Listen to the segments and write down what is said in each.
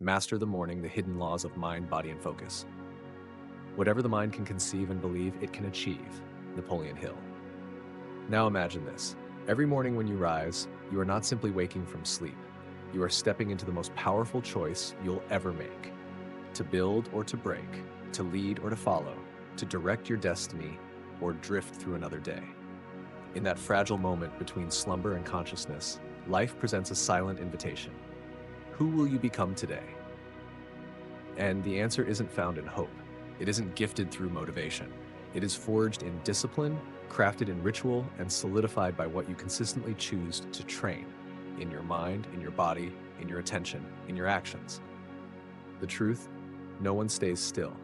Master the morning, the hidden laws of mind, body, and focus. Whatever the mind can conceive and believe, it can achieve. Napoleon Hill. Now imagine this. Every morning when you rise, you are not simply waking from sleep. You are stepping into the most powerful choice you'll ever make. To build or to break, to lead or to follow, to direct your destiny or drift through another day. In that fragile moment between slumber and consciousness, life presents a silent invitation. Who will you become today? And the answer isn't found in hope. It isn't gifted through motivation. It is forged in discipline, crafted in ritual, and solidified by what you consistently choose to train in your mind, in your body, in your attention, in your actions. The truth, no one stays still.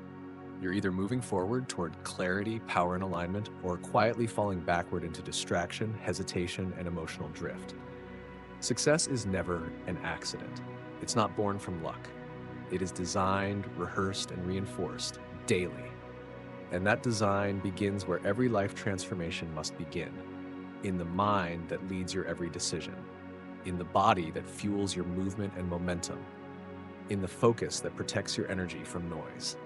You're either moving forward toward clarity, power, and alignment, or quietly falling backward into distraction, hesitation, and emotional drift. Success is never an accident. It's not born from luck. It is designed, rehearsed, and reinforced daily. And that design begins where every life transformation must begin, in the mind that leads your every decision, in the body that fuels your movement and momentum, in the focus that protects your energy from noise,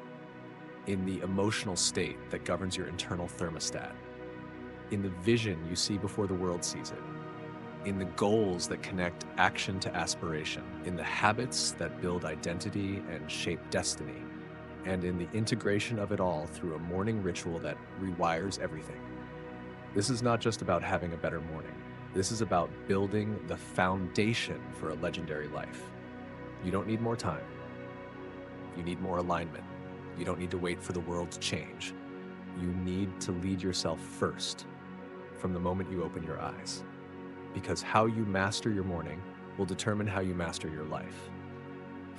in the emotional state that governs your internal thermostat, in the vision you see before the world sees it, in the goals that connect action to aspiration, in the habits that build identity and shape destiny, and in the integration of it all through a morning ritual that rewires everything. This is not just about having a better morning. This is about building the foundation for a legendary life. You don't need more time. You need more alignment. You don't need to wait for the world to change. You need to lead yourself first from the moment you open your eyes. Because how you master your morning will determine how you master your life.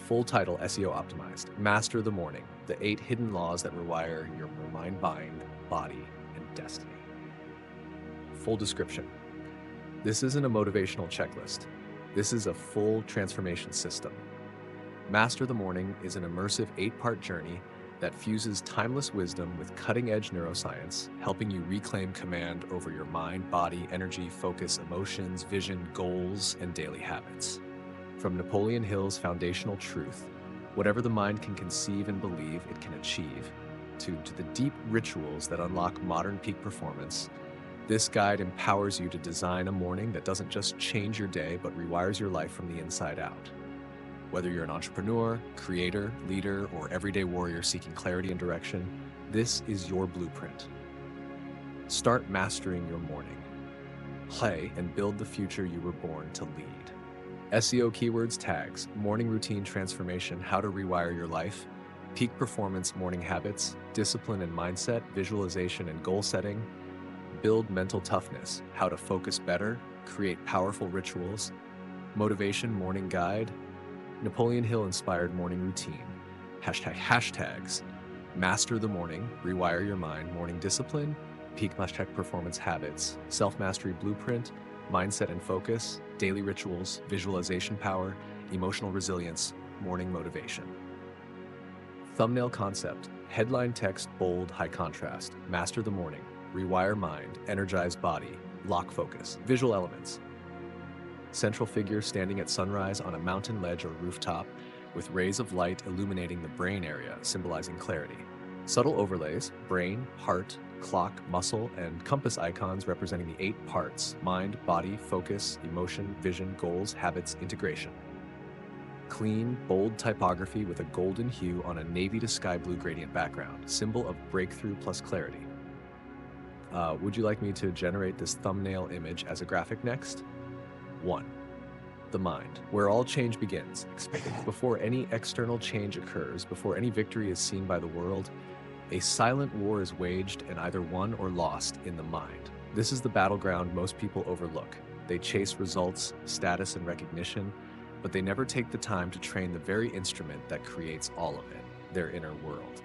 Full title, SEO Optimized. Master the Morning, the 8 hidden laws that rewire your mind, body, and destiny. Full description. This isn't a motivational checklist. This is a full transformation system. Master the Morning is an immersive 8-part journey that fuses timeless wisdom with cutting-edge neuroscience, helping you reclaim command over your mind, body, energy, focus, emotions, vision, goals, and daily habits. From Napoleon Hill's foundational truth, whatever the mind can conceive and believe, it can achieve, to the deep rituals that unlock modern peak performance, this guide empowers you to design a morning that doesn't just change your day, but rewires your life from the inside out. Whether you're an entrepreneur, creator, leader, or everyday warrior seeking clarity and direction, this is your blueprint. Start mastering your morning. Play and build the future you were born to lead. SEO keywords, tags, morning routine transformation, how to rewire your life, peak performance morning habits, discipline and mindset, visualization and goal setting, build mental toughness, how to focus better, create powerful rituals, motivation morning guide, Napoleon Hill inspired morning routine, hashtags, master the morning, rewire your mind, morning discipline, peak performance habits, self-mastery blueprint, mindset and focus, daily rituals, visualization power, emotional resilience, morning motivation. Thumbnail concept, headline text, bold, high contrast, master the morning, rewire mind, energize body, lock focus. Visual elements, central figure standing at sunrise on a mountain ledge or rooftop with rays of light illuminating the brain area, symbolizing clarity. Subtle overlays, brain, heart, clock, muscle, and compass icons representing the 8 parts: mind, body, focus, emotion, vision, goals, habits, integration. Clean, bold typography with a golden hue on a navy to sky blue gradient background, symbol of breakthrough plus clarity. Would you like me to generate this thumbnail image as a graphic next? 1. The mind, where all change begins. Before any external change occurs, before any victory is seen by the world, a silent war is waged and either won or lost in the mind. This is the battleground most people overlook. They chase results, status, and recognition, but they never take the time to train the very instrument that creates all of it, their inner world.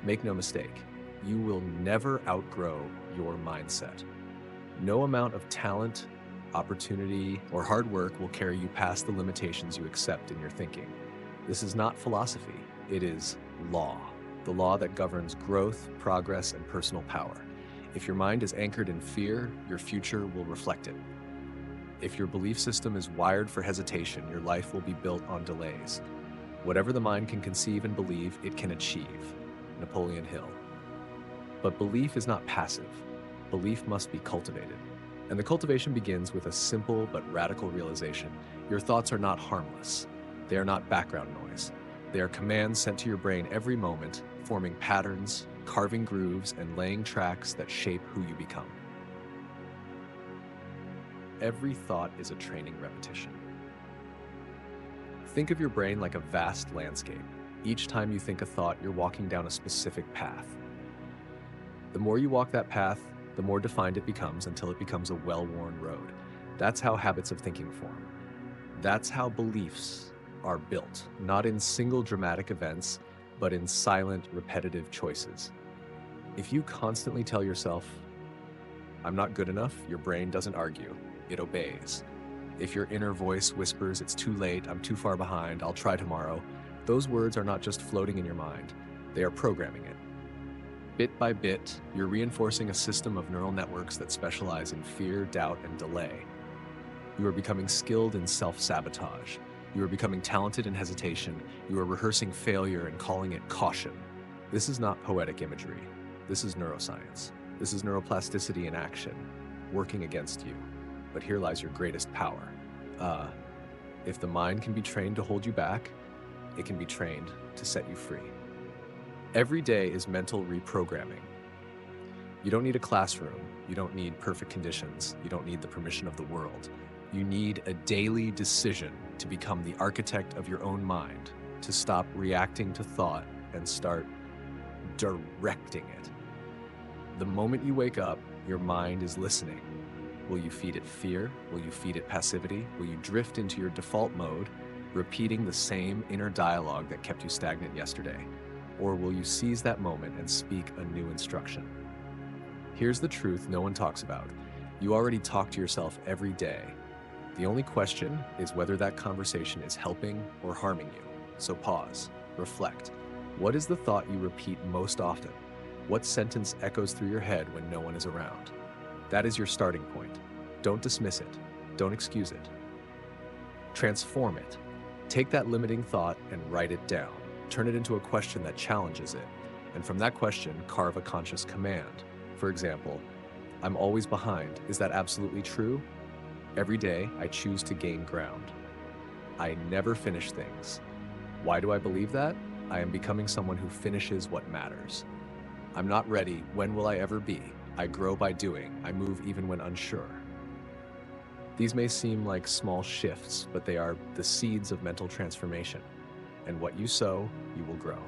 Make no mistake, you will never outgrow your mindset. No amount of talent, opportunity, or hard work will carry you past the limitations you accept in your thinking. This is not philosophy, it is law. The law that governs growth, progress, and personal power. If your mind is anchored in fear, your future will reflect it. If your belief system is wired for hesitation, your life will be built on delays. Whatever the mind can conceive and believe, it can achieve. Napoleon Hill. But belief is not passive. Belief must be cultivated. And the cultivation begins with a simple but radical realization. Your thoughts are not harmless. They are not background noise. They are commands sent to your brain every moment, forming patterns, carving grooves, and laying tracks that shape who you become. Every thought is a training repetition. Think of your brain like a vast landscape. Each time you think a thought, you're walking down a specific path. The more you walk that path, the more defined it becomes until it becomes a well-worn road. That's how habits of thinking form. That's how beliefs are built, not in single dramatic events, but in silent, repetitive choices. If you constantly tell yourself, "I'm not good enough," your brain doesn't argue, it obeys. If your inner voice whispers, "It's too late, I'm too far behind, I'll try tomorrow," those words are not just floating in your mind, they are programming it. Bit by bit, you're reinforcing a system of neural networks that specialize in fear, doubt, and delay. You are becoming skilled in self-sabotage. You are becoming talented in hesitation. You are rehearsing failure and calling it caution. This is not poetic imagery. This is neuroscience. This is neuroplasticity in action, working against you. But here lies your greatest power. If the mind can be trained to hold you back, it can be trained to set you free. Every day is mental reprogramming. You don't need a classroom. You don't need perfect conditions. You don't need the permission of the world. You need a daily decision to become the architect of your own mind, to stop reacting to thought and start directing it. The moment you wake up, your mind is listening. Will you feed it fear? Will you feed it passivity? Will you drift into your default mode, repeating the same inner dialogue that kept you stagnant yesterday? Or will you seize that moment and speak a new instruction? Here's the truth no one talks about. You already talk to yourself every day. The only question is whether that conversation is helping or harming you. So pause, reflect. What is the thought you repeat most often? What sentence echoes through your head when no one is around? That is your starting point. Don't dismiss it. Don't excuse it. Transform it. Take that limiting thought and write it down. Turn it into a question that challenges it. And from that question, carve a conscious command. For example, "I'm always behind. Is that absolutely true?" Every day, I choose to gain ground. I never finish things. Why do I believe that? I am becoming someone who finishes what matters. I'm not ready. When will I ever be? I grow by doing. I move even when unsure. These may seem like small shifts, but they are the seeds of mental transformation. And what you sow, you will grow.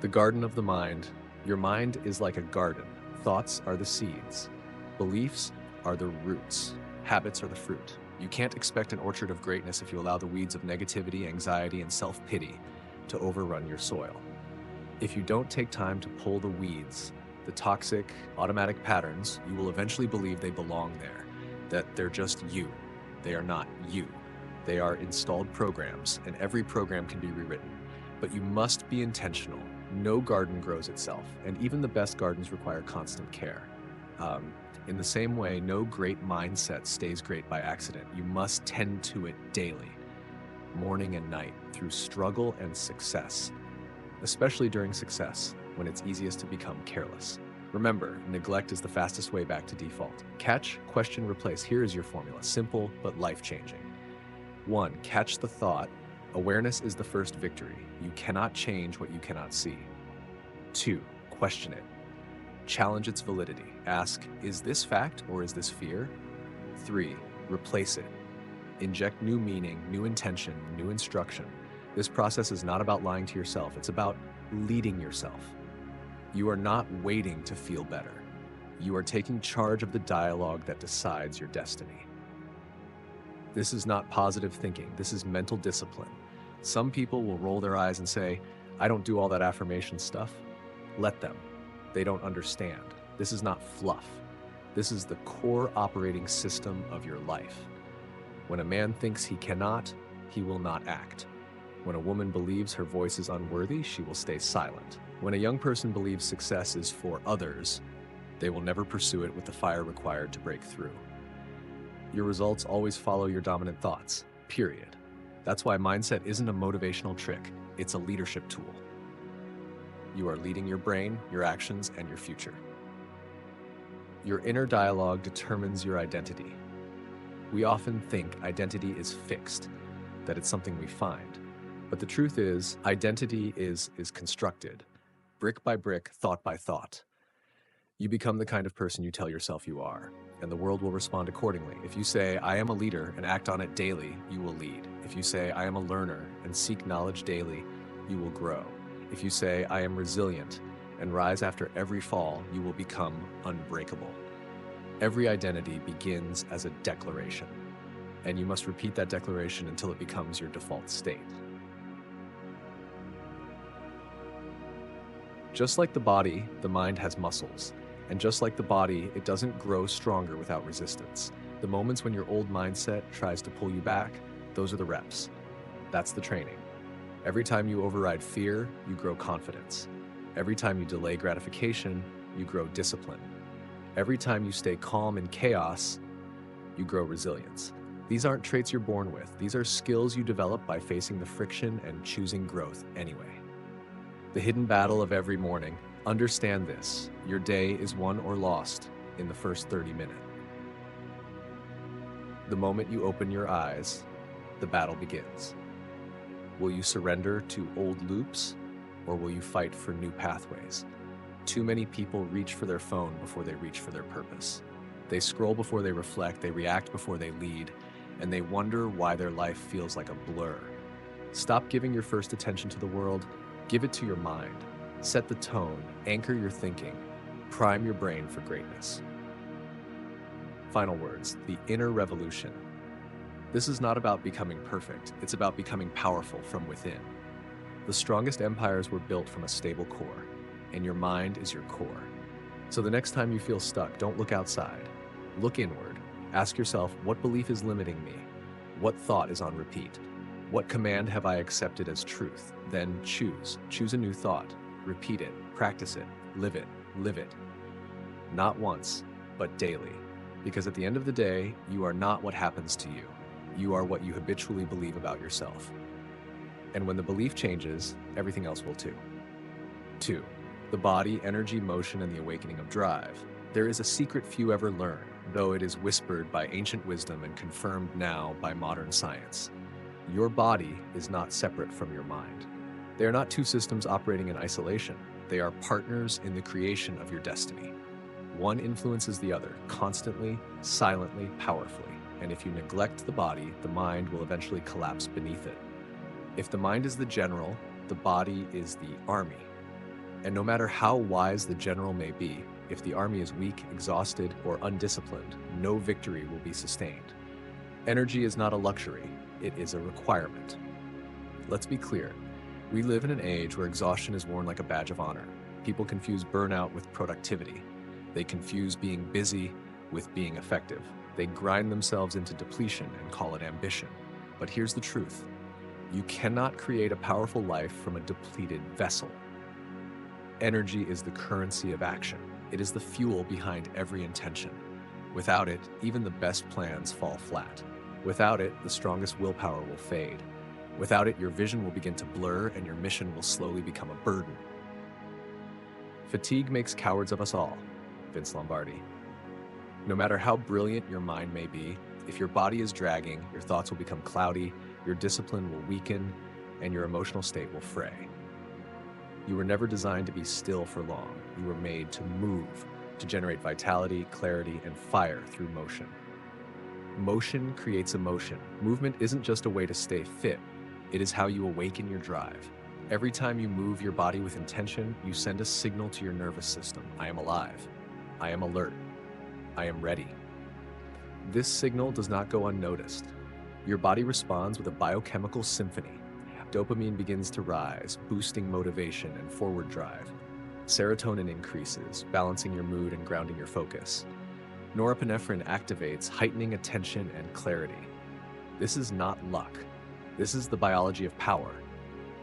The garden of the mind. Your mind is like a garden. Thoughts are the seeds. Beliefs are the roots. Habits are the fruit. You can't expect an orchard of greatness if you allow the weeds of negativity, anxiety, and self-pity to overrun your soil. If you don't take time to pull the weeds, the toxic, automatic patterns, you will eventually believe they belong there, that they're just you. They are not you. They are installed programs, and every program can be rewritten. But you must be intentional. No garden grows itself, and even the best gardens require constant care. In the same way, no great mindset stays great by accident. You must tend to it daily, morning and night, through struggle and success, especially during success, when it's easiest to become careless. Remember, neglect is the fastest way back to default. Catch, question, replace. Here is your formula, simple but life-changing. 1. Catch the thought. Awareness is the first victory. You cannot change what you cannot see. 2. Question it. Challenge its validity. Ask, is this fact or is this fear? 3. Replace it. Inject new meaning, new intention, new instruction. This process is not about lying to yourself. It's about leading yourself. You are not waiting to feel better. You are taking charge of the dialogue that decides your destiny. This is not positive thinking. This is mental discipline. Some people will roll their eyes and say, "I don't do all that affirmation stuff." Let them. They don't understand. This is not fluff. This is the core operating system of your life. When a man thinks he cannot, he will not act. When a woman believes her voice is unworthy, she will stay silent. When a young person believes success is for others, they will never pursue it with the fire required to break through. Your results always follow your dominant thoughts, period. That's why mindset isn't a motivational trick, it's a leadership tool. You are leading your brain, your actions, and your future. Your inner dialogue determines your identity. We often think identity is fixed, that it's something we find. But the truth is, identity is constructed, brick by brick, thought by thought. You become the kind of person you tell yourself you are, and the world will respond accordingly. If you say, I am a leader, and act on it daily, you will lead. If you say, I am a learner, and seek knowledge daily, you will grow. If you say, I am resilient, and rise after every fall, you will become unbreakable. Every identity begins as a declaration, and you must repeat that declaration until it becomes your default state. Just like the body, the mind has muscles. And just like the body, it doesn't grow stronger without resistance. The moments when your old mindset tries to pull you back, those are the reps. That's the training. Every time you override fear, you grow confidence. Every time you delay gratification, you grow discipline. Every time you stay calm in chaos, you grow resilience. These aren't traits you're born with. These are skills you develop by facing the friction and choosing growth anyway. The hidden battle of every morning. Understand this, your day is won or lost in the first 30 minutes. The moment you open your eyes, the battle begins. Will you surrender to old loops, or will you fight for new pathways? Too many people reach for their phone before they reach for their purpose. They scroll before they reflect, they react before they lead, and they wonder why their life feels like a blur. Stop giving your first attention to the world, give it to your mind. Set the tone, anchor your thinking, prime your brain for greatness. Final words, the inner revolution. This is not about becoming perfect, it's about becoming powerful from within. The strongest empires were built from a stable core, and your mind is your core. So the next time you feel stuck, don't look outside. Look inward. Ask yourself, what belief is limiting me? What thought is on repeat? What command have I accepted as truth? Then choose. Choose a new thought. Repeat it, practice it, live it, live it. Not once, but daily. Because at the end of the day, you are not what happens to you. You are what you habitually believe about yourself. And when the belief changes, everything else will too. 2. The body, energy, motion, and the awakening of drive. There is a secret few ever learn, though it is whispered by ancient wisdom and confirmed now by modern science. Your body is not separate from your mind. They are not two systems operating in isolation. They are partners in the creation of your destiny. One influences the other, constantly, silently, powerfully. And if you neglect the body, the mind will eventually collapse beneath it. If the mind is the general, the body is the army. And no matter how wise the general may be, if the army is weak, exhausted, or undisciplined, no victory will be sustained. Energy is not a luxury, it is a requirement. Let's be clear. We live in an age where exhaustion is worn like a badge of honor. People confuse burnout with productivity. They confuse being busy with being effective. They grind themselves into depletion and call it ambition. But here's the truth. You cannot create a powerful life from a depleted vessel. Energy is the currency of action. It is the fuel behind every intention. Without it, even the best plans fall flat. Without it, the strongest willpower will fade. Without it, your vision will begin to blur and your mission will slowly become a burden. Fatigue makes cowards of us all. Vince Lombardi. No matter how brilliant your mind may be, if your body is dragging, your thoughts will become cloudy, your discipline will weaken, and your emotional state will fray. You were never designed to be still for long. You were made to move, to generate vitality, clarity, and fire through motion. Motion creates emotion. Movement isn't just a way to stay fit. It is how you awaken your drive. Every time you move your body with intention, you send a signal to your nervous system. I am alive. I am alert. I am ready. This signal does not go unnoticed. Your body responds with a biochemical symphony. Dopamine begins to rise, boosting motivation and forward drive. Serotonin increases, balancing your mood and grounding your focus. Norepinephrine activates, heightening attention and clarity. This is not luck. This is the biology of power.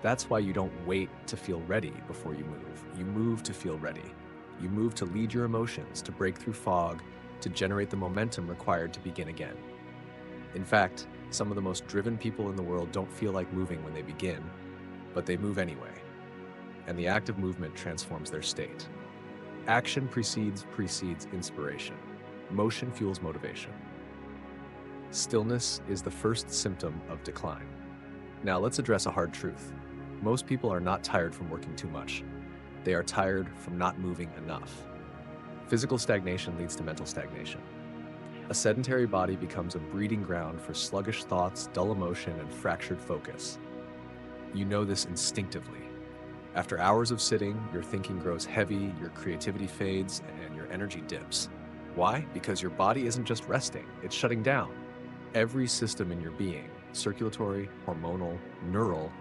That's why you don't wait to feel ready before you move. You move to feel ready. You move to lead your emotions, to break through fog, to generate the momentum required to begin again. In fact, Some of the most driven people in the world don't feel like moving when they begin, but they move anyway. And the act of movement transforms their state. Action precedes inspiration. Motion fuels motivation. Stillness is the first symptom of decline. Now let's address a hard truth. Most people are not tired from working too much. They are tired from not moving enough. Physical stagnation leads to mental stagnation. A sedentary body becomes a breeding ground for sluggish thoughts, dull emotion, and fractured focus. You know this instinctively. After hours of sitting, your thinking grows heavy, your creativity fades, and your energy dips. Why? Because your body isn't just resting, it's shutting down. Every system in your being, circulatory, hormonal, neural,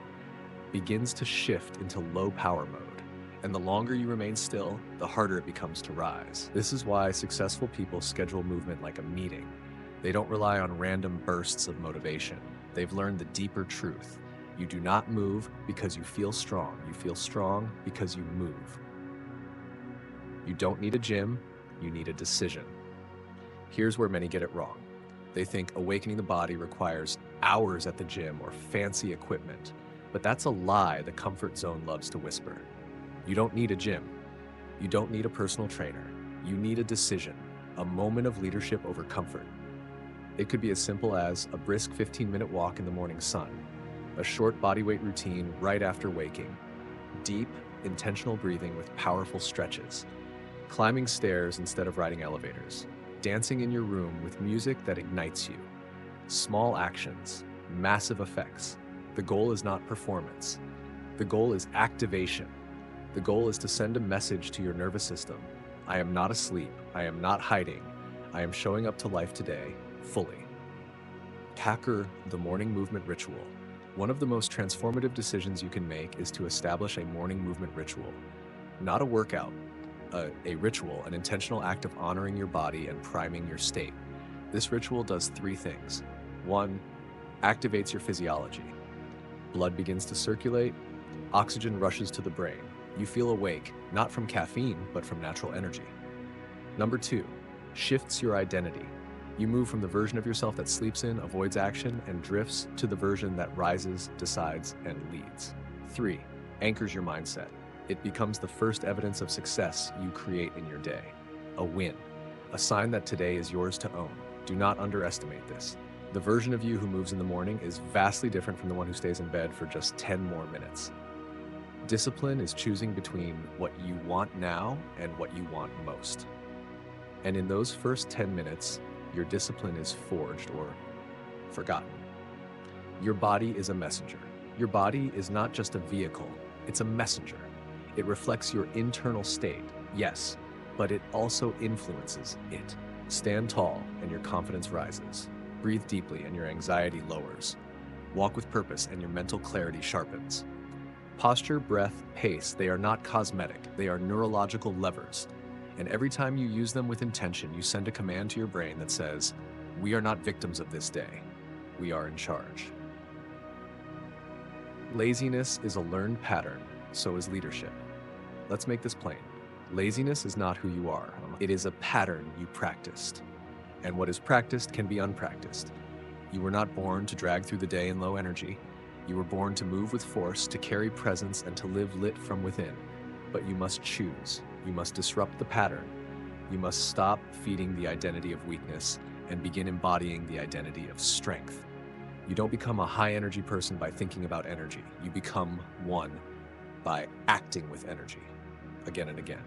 begins to shift into low power mode. And the longer you remain still, the harder it becomes to rise. This is why successful people schedule movement like a meeting. They don't rely on random bursts of motivation. They've learned the deeper truth. You do not move because you feel strong. You feel strong because you move. You don't need a gym, you need a decision. Here's where many get it wrong. They think awakening the body requires hours at the gym or fancy equipment. But that's a lie the comfort zone loves to whisper. You don't need a gym. You don't need a personal trainer. You need a decision, a moment of leadership over comfort. It could be as simple as a brisk 15-minute walk in the morning sun, a short bodyweight routine right after waking, deep, intentional breathing with powerful stretches, climbing stairs instead of riding elevators, dancing in your room with music that ignites you. Small actions, massive effects. The goal is not performance. The goal is activation. The goal is to send a message to your nervous system. I am not asleep. I am not hiding. I am showing up to life today, fully. Hacker the morning movement ritual. One of the most transformative decisions you can make is to establish a morning movement ritual. Not a workout, a ritual, an intentional act of honoring your body and priming your state. This ritual does three things. 1, activates your physiology. Blood begins to circulate, oxygen rushes to the brain. You feel awake, not from caffeine, but from natural energy. Number 2, shifts your identity. You move from the version of yourself that sleeps in, avoids action, and drifts to the version that rises, decides, and leads. 3, anchors your mindset. It becomes the first evidence of success you create in your day. A win, a sign that today is yours to own. Do not underestimate this. The version of you who moves in the morning is vastly different from the one who stays in bed for just 10 more minutes. Discipline is choosing between what you want now and what you want most. And in those first 10 minutes, your discipline is forged or forgotten. Your body is a messenger. Your body is not just a vehicle, it's a messenger. It reflects your internal state, yes, but it also influences it. Stand tall and your confidence rises. Breathe deeply and your anxiety lowers. Walk with purpose and your mental clarity sharpens. Posture, breath, pace, they are not cosmetic, they are neurological levers. And every time you use them with intention, you send a command to your brain that says, we are not victims of this day, we are in charge. Laziness is a learned pattern, so is leadership. Let's make this plain. Laziness is not who you are, it is a pattern you practiced. And what is practiced can be unpracticed. You were not born to drag through the day in low energy. You were born to move with force, to carry presence, and to live lit from within. But you must choose. You must disrupt the pattern. You must stop feeding the identity of weakness and begin embodying the identity of strength. You don't become a high-energy person by thinking about energy. You become one by acting with energy, again and again,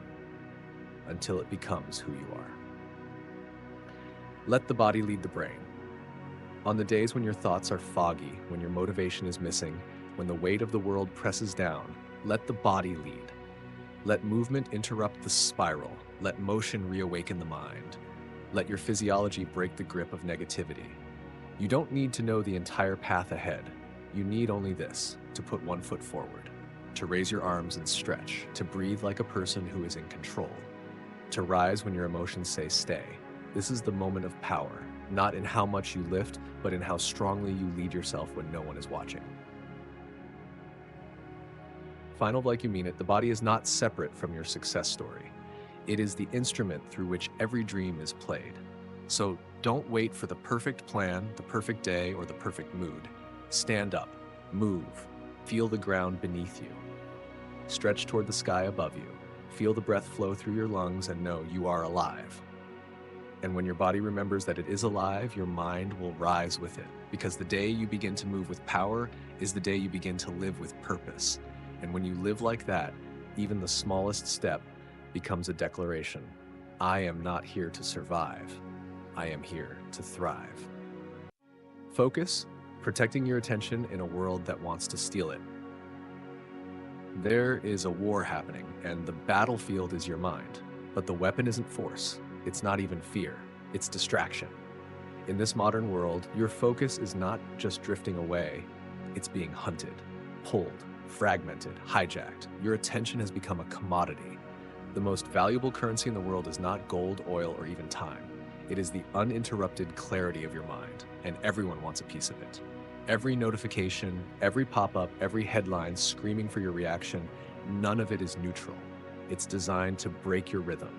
until it becomes who you are. Let the body lead the brain. On the days when your thoughts are foggy, when your motivation is missing, when the weight of the world presses down, let the body lead. Let movement interrupt the spiral. Let motion reawaken the mind. Let your physiology break the grip of negativity. You don't need to know the entire path ahead. You need only this, to put one foot forward, to raise your arms and stretch, to breathe like a person who is in control, to rise when your emotions say stay. This is the moment of power, not in how much you lift, but in how strongly you lead yourself when no one is watching. Final like you mean it, the body is not separate from your success story. It is the instrument through which every dream is played. So Don't wait for the perfect plan, the perfect day, or the perfect mood. Stand up, move, feel the ground beneath you. Stretch toward the sky above you. Feel the breath flow through your lungs and know you are alive. And when your body remembers that it is alive, your mind will rise with it. Because the day you begin to move with power is the day you begin to live with purpose. And when you live like that, even the smallest step becomes a declaration. I am not here to survive. I am here to thrive. Focus, protecting your attention in a world that wants to steal it. There is a war happening, and the battlefield is your mind. But the weapon isn't force. It's not even fear. It's distraction. In this modern world, your focus is not just drifting away. It's being hunted, pulled, fragmented, hijacked. Your attention has become a commodity. The most valuable currency in the world is not gold, oil, or even time. It is the uninterrupted clarity of your mind, and everyone wants a piece of it. Every notification, every pop-up, every headline screaming for your reaction, none of it is neutral. It's designed to break your rhythm,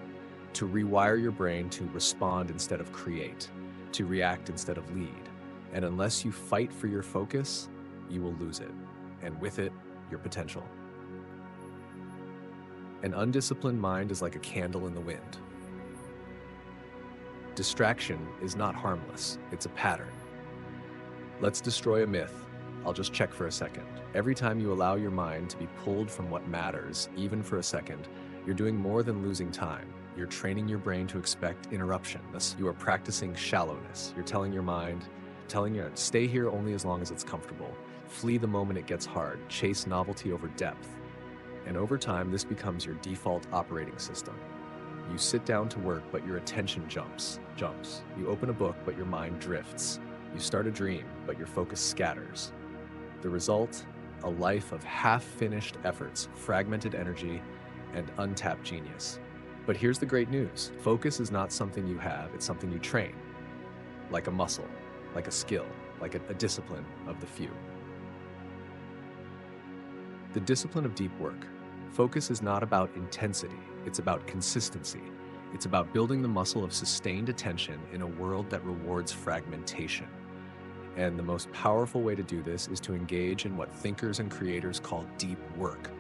to rewire your brain to respond instead of create, to react instead of lead. And unless you fight for your focus, you will lose it, and with it, your potential. An undisciplined mind is like a candle in the wind. Distraction is not harmless, it's a pattern. Let's destroy a myth. I'll just check for a second. Every time you allow your mind to be pulled from what matters, even for a second, you're doing more than losing time. You're training your brain to expect interruption. Thus, you are practicing shallowness. You're telling your mind, stay here only as long as it's comfortable. Flee the moment it gets hard. Chase novelty over depth. And over time, this becomes your default operating system. You sit down to work, but your attention jumps. You open a book, but your mind drifts. You start a dream, but your focus scatters. The result, a life of half-finished efforts, fragmented energy, and untapped genius. But here's the great news. Focus is not something you have, it's something you train. Like a muscle, like a skill, like a discipline of the few. The discipline of deep work. Focus is not about intensity, it's about consistency. It's about building the muscle of sustained attention in a world that rewards fragmentation. And the most powerful way to do this is to engage in what thinkers and creators call deep work.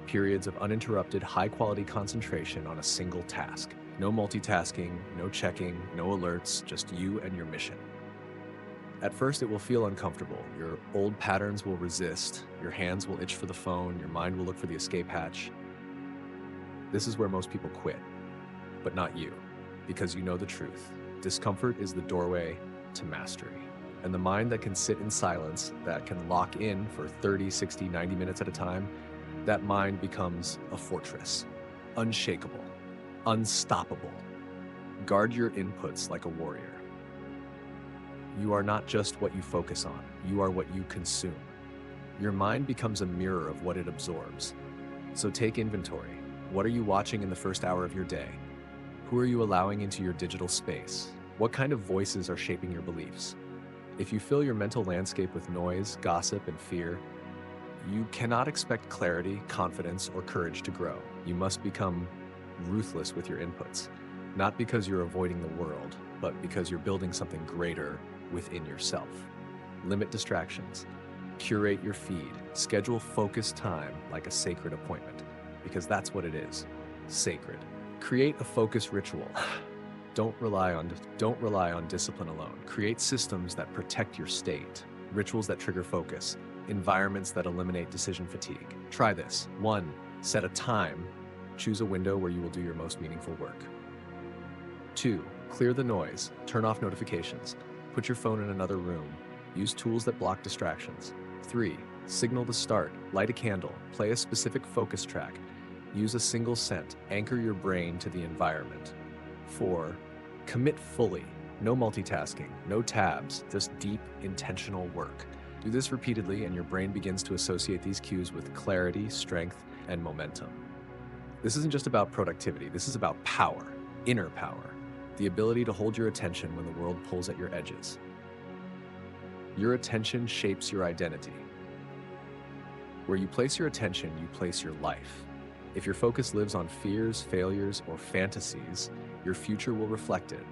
Periods of uninterrupted, high-quality concentration on a single task. No multitasking, no checking, no alerts, just you and your mission. At first, it will feel uncomfortable. Your old patterns will resist, your hands will itch for the phone, your mind will look for the escape hatch. This is where most people quit, but not you, because you know the truth. Discomfort is the doorway to mastery. And the mind that can sit in silence, that can lock in for 30, 60, 90 minutes at a time, that mind becomes a fortress, unshakable, unstoppable. Guard your inputs like a warrior. You are not just what you focus on, you are what you consume. Your mind becomes a mirror of what it absorbs. So take inventory. What are you watching in the first hour of your day? Who are you allowing into your digital space? What kind of voices are shaping your beliefs? If you fill your mental landscape with noise, gossip, and fear, you cannot expect clarity, confidence, or courage to grow. You must become ruthless with your inputs, not because you're avoiding the world, but because you're building something greater within yourself. Limit distractions. Curate your feed. Schedule focused time like a sacred appointment, because that's what it is, sacred. Create a focus ritual. Don't rely on discipline alone. Create systems that protect your state, rituals that trigger focus, environments that eliminate decision fatigue. Try this. 1. Set a time. Choose a window where you will do your most meaningful work. 2. Clear the noise. Turn off notifications. Put your phone in another room. Use tools that block distractions. 3. Signal the start. Light a candle. Play a specific focus track. Use a single scent. Anchor your brain to the environment. 4. Commit fully. No multitasking, no tabs, just deep, intentional work. Do this repeatedly and your brain begins to associate these cues with clarity, strength, and momentum. This isn't just about productivity, this is about power, inner power, the ability to hold your attention when the world pulls at your edges. Your attention shapes your identity. Where you place your attention, you place your life. If your focus lives on fears, failures, or fantasies, your future will reflect it.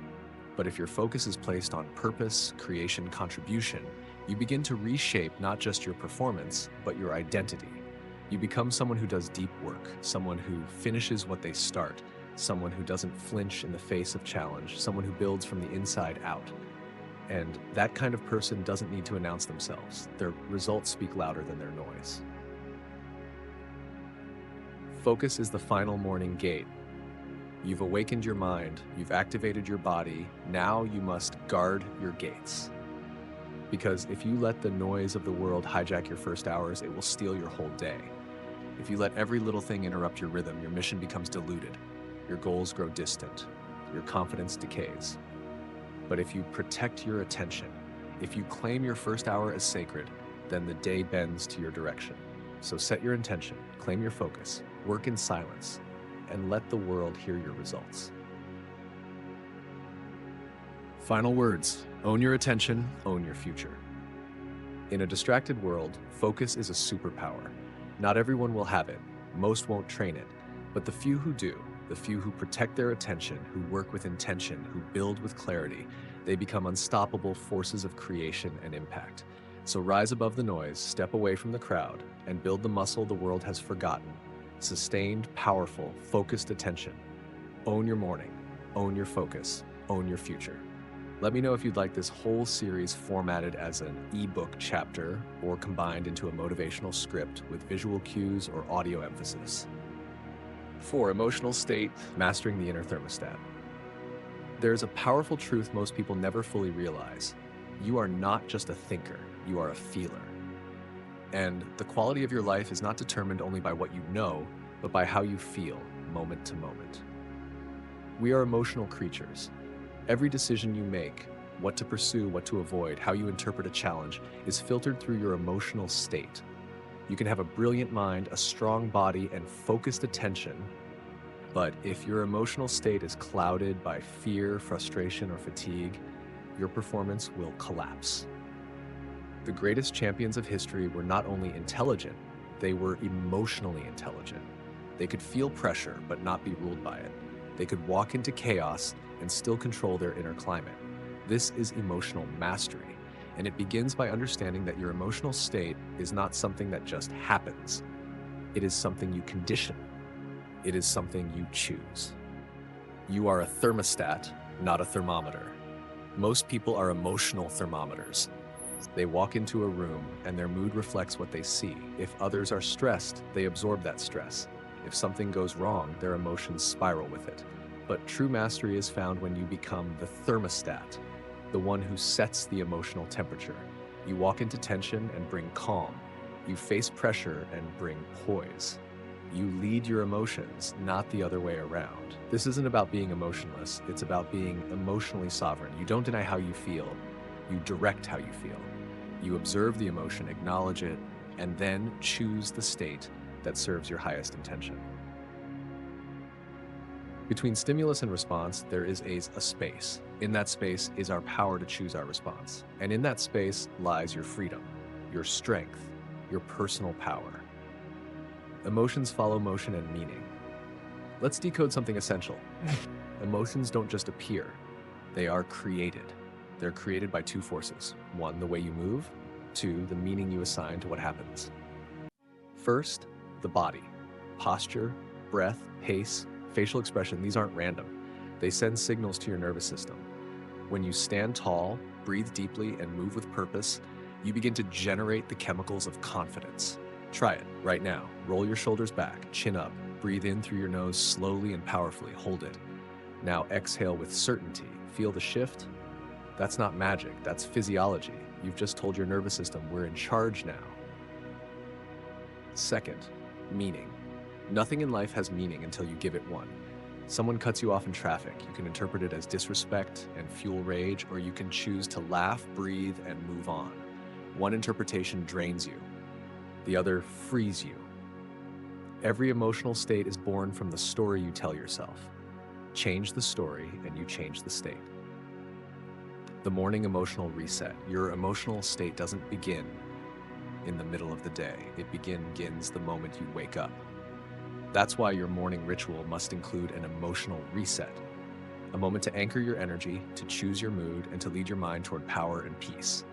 But if your focus is placed on purpose, creation, contribution, you begin to reshape not just your performance, but your identity. You become someone who does deep work, someone who finishes what they start, someone who doesn't flinch in the face of challenge, someone who builds from the inside out. And that kind of person doesn't need to announce themselves. Their results speak louder than their noise. Focus is the final morning gate. You've awakened your mind, you've activated your body, now you must guard your gates. Because if you let the noise of the world hijack your first hours, it will steal your whole day. If you let every little thing interrupt your rhythm, your mission becomes diluted, your goals grow distant, your confidence decays. But if you protect your attention, if you claim your first hour as sacred, then the day bends to your direction. So set your intention, claim your focus, work in silence, and let the world hear your results. Final words: own your attention, own your future. In a distracted world, focus is a superpower. Not everyone will have it, most won't train it, but the few who do, the few who protect their attention, who work with intention, who build with clarity, they become unstoppable forces of creation and impact. So rise above the noise, step away from the crowd, and build the muscle the world has forgotten. Sustained, powerful, focused attention. Own your morning, own your focus, own your future. Let me know if you'd like this whole series formatted as an ebook chapter or combined into a motivational script with visual cues or audio emphasis. 4. Emotional state, mastering the inner thermostat. There's a powerful truth most people never fully realize. You are not just a thinker, you are a feeler. And the quality of your life is not determined only by what you know, but by how you feel, moment to moment. We are emotional creatures. Every decision you make, what to pursue, what to avoid, how you interpret a challenge, is filtered through your emotional state. You can have a brilliant mind, a strong body, and focused attention, but if your emotional state is clouded by fear, frustration, or fatigue, your performance will collapse. The greatest champions of history were not only intelligent, they were emotionally intelligent. They could feel pressure, but not be ruled by it. They could walk into chaos and still control their inner climate. This is emotional mastery, and it begins by understanding that your emotional state is not something that just happens. It is something you condition. It is something you choose. You are a thermostat, not a thermometer. Most people are emotional thermometers. They walk into a room and their mood reflects what they see. If others are stressed, they absorb that stress. If something goes wrong, their emotions spiral with it. But true mastery is found when you become the thermostat, the one who sets the emotional temperature. You walk into tension and bring calm. You face pressure and bring poise. You lead your emotions, not the other way around. This isn't about being emotionless, it's about being emotionally sovereign. You don't deny how you feel, you direct how you feel. You observe the emotion, acknowledge it, and then choose the state that serves your highest intention. Between stimulus and response, there is a space. In that space is our power to choose our response. And in that space lies your freedom, your strength, your personal power. Emotions follow motion and meaning. Let's decode something essential. Emotions don't just appear, they are created. They're created by two forces. One, the way you move. Two, the meaning you assign to what happens. First, the body. Posture, breath, pace, facial expression, these aren't random. They send signals to your nervous system. When you stand tall, breathe deeply, and move with purpose, you begin to generate the chemicals of confidence. Try it right now. Roll your shoulders back, chin up, breathe in through your nose slowly and powerfully, hold it. Now exhale with certainty. Feel the shift? That's not magic, that's physiology. You've just told your nervous system, we're in charge now. Second, meaning. Nothing in life has meaning until you give it one. Someone cuts you off in traffic. You can interpret it as disrespect and fuel rage, or you can choose to laugh, breathe, and move on. One interpretation drains you. The other frees you. Every emotional state is born from the story you tell yourself. Change the story and you change the state. The morning emotional reset. Your emotional state doesn't begin in the middle of the day. It begins the moment you wake up. That's why your morning ritual must include an emotional reset. a moment to anchor your energy, to choose your mood, and to lead your mind toward power and peace.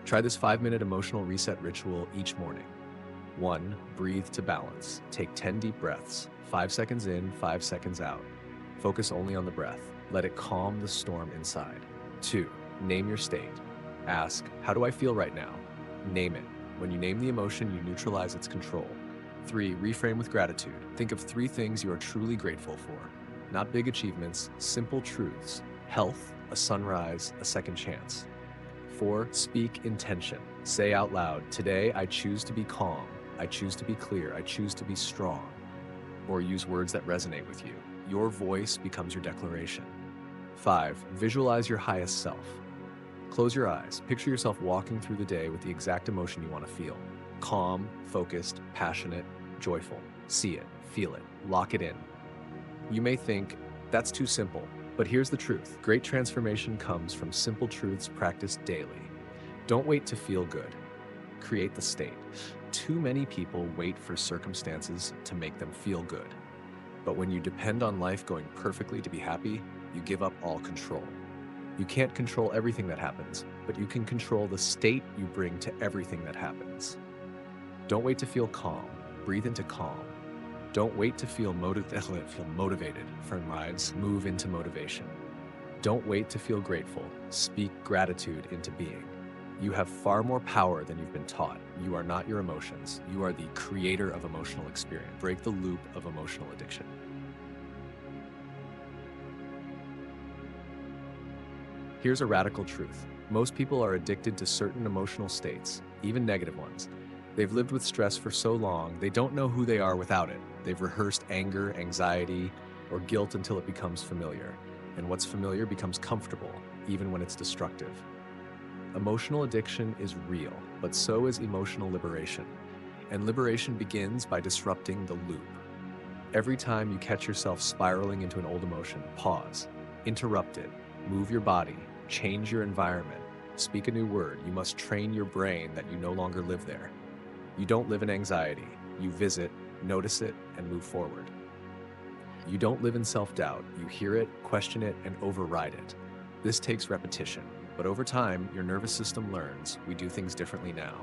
Try this 5-minute emotional reset ritual each morning. 1. Breathe to balance. Take 10 deep breaths, 5 seconds in, 5 seconds out. Focus only on the breath. Let it calm the storm inside. 2. Name your state. Ask, how do I feel right now? Name it. When you name the emotion, you neutralize its control. 3. Reframe with gratitude. Think of 3 things you are truly grateful for. Not big achievements, simple truths. Health, a sunrise, a second chance. 4. Speak intention. Say out loud, today I choose to be calm. I choose to be clear. I choose to be strong. Or use words that resonate with you. Your voice becomes your declaration. 5. Visualize your highest self. Close your eyes. Picture yourself walking through the day with the exact emotion you want to feel. Calm, focused, passionate, joyful. See it, feel it, lock it in. You may think, that's too simple. But here's the truth. Great transformation comes from simple truths practiced daily. Don't wait to feel good. Create the state. Too many people wait for circumstances to make them feel good. But when you depend on life going perfectly to be happy, you give up all control. You can't control everything that happens, but you can control the state you bring to everything that happens. Don't wait to feel calm. Breathe into calm. Don't wait to feel motivated. Firm lives, move into motivation. Don't wait to feel grateful. Speak gratitude into being. You have far more power than you've been taught. You are not your emotions. You are the creator of emotional experience. Break the loop of emotional addiction. Here's a radical truth. Most people are addicted to certain emotional states, even negative ones. They've lived with stress for so long, they don't know who they are without it. They've rehearsed anger, anxiety, or guilt until it becomes familiar. And what's familiar becomes comfortable, even when it's destructive. Emotional addiction is real, but so is emotional liberation. And liberation begins by disrupting the loop. Every time you catch yourself spiraling into an old emotion, pause, interrupt it, move your body, change your environment, speak a new word. You must train your brain that you no longer live there. You don't live in anxiety. You visit, notice it, and move forward. You don't live in self-doubt. You hear it, question it, and override it. This takes repetition, but over time, your nervous system learns we do things differently now.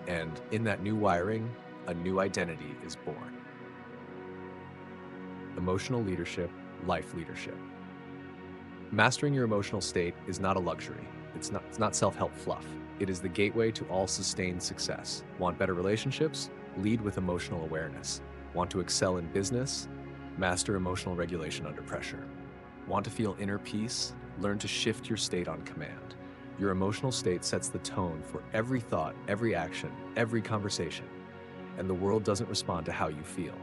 And in that new wiring, a new identity is born. Emotional leadership, life leadership. Mastering your emotional state is not a luxury. It's not self-help fluff. It is the gateway to all sustained success. Want better relationships? Lead with emotional awareness. Want to excel in business? Master emotional regulation under pressure. Want to feel inner peace? Learn to shift your state on command. Your emotional state sets the tone for every thought, every action, every conversation. And the world doesn't respond to how you feel.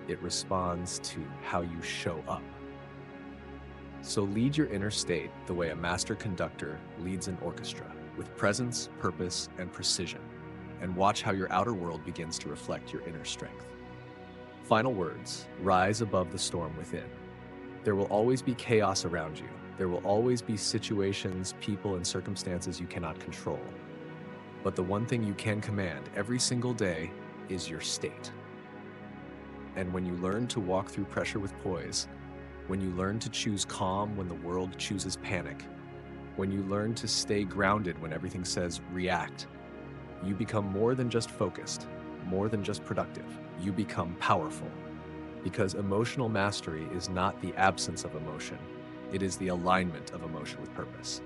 It responds to how you show up. So lead your inner state the way a master conductor leads an orchestra, with presence, purpose, and precision, and watch how your outer world begins to reflect your inner strength. Final words, rise above the storm within. There will always be chaos around you. There will always be situations, people, and circumstances you cannot control. But the one thing you can command every single day is your state. And when you learn to walk through pressure with poise, when you learn to choose calm when the world chooses panic, when you learn to stay grounded when everything says react, you become more than just focused, more than just productive. You become powerful. Because emotional mastery is not the absence of emotion, it is the alignment of emotion with purpose.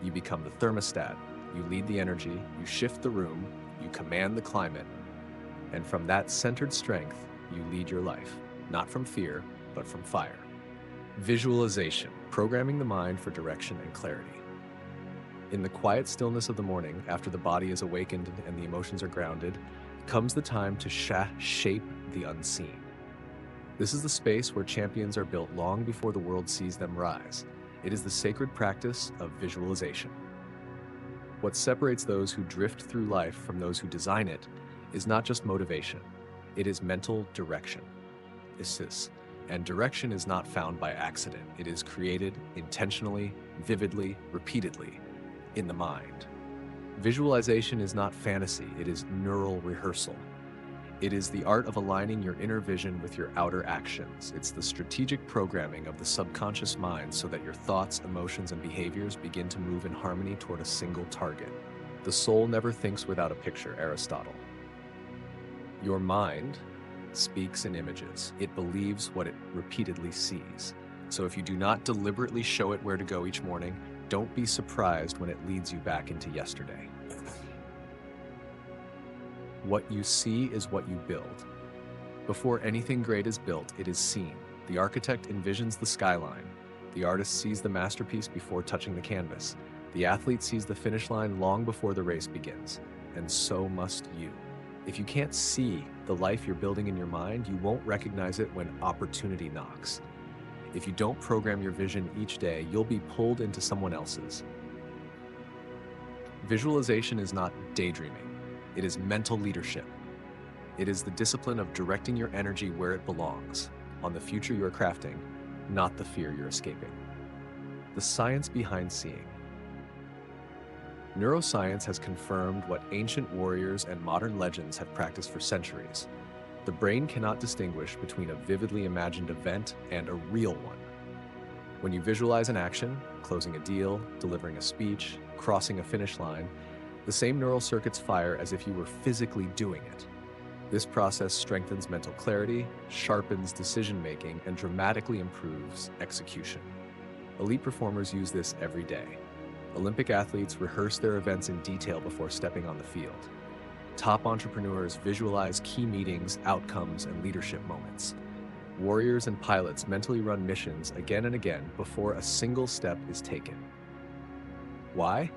You become the thermostat, you lead the energy, you shift the room, you command the climate, and from that centered strength, you lead your life, not from fear, but from fire. Visualization, programming the mind for direction and clarity. In the quiet stillness of the morning, after the body is awakened and the emotions are grounded, comes the time to shape the unseen. This is the space where champions are built long before the world sees them rise. It is the sacred practice of visualization. What separates those who drift through life from those who design it is not just motivation, it is mental direction. And direction is not found by accident. It is created intentionally, vividly, repeatedly, in the mind. Visualization is not fantasy, it is neural rehearsal. It is the art of aligning your inner vision with your outer actions. It's the strategic programming of the subconscious mind so that your thoughts, emotions, and behaviors begin to move in harmony toward a single target. The soul never thinks without a picture, Aristotle. Your mind speaks in images. It believes what it repeatedly sees. So if you do not deliberately show it where to go each morning, don't be surprised when it leads you back into yesterday. What you see is what you build. Before anything great is built, it is seen. The architect envisions the skyline. The artist sees the masterpiece before touching the canvas. The athlete sees the finish line long before the race begins. And so must you. If you can't see the life you're building in your mind, you won't recognize it when opportunity knocks. If you don't program your vision each day, you'll be pulled into someone else's. Visualization is not daydreaming. It is mental leadership. It is the discipline of directing your energy where it belongs, on the future you're crafting, not the fear you're escaping. The science behind seeing. Neuroscience has confirmed what ancient warriors and modern legends have practiced for centuries. The brain cannot distinguish between a vividly imagined event and a real one. When you visualize an action, closing a deal, delivering a speech, crossing a finish line, the same neural circuits fire as if you were physically doing it. This process strengthens mental clarity, sharpens decision-making, and dramatically improves execution. Elite performers use this every day. Olympic athletes rehearse their events in detail before stepping on the field. Top entrepreneurs visualize key meetings, outcomes, and leadership moments. Warriors and pilots mentally run missions again and again before a single step is taken. Why?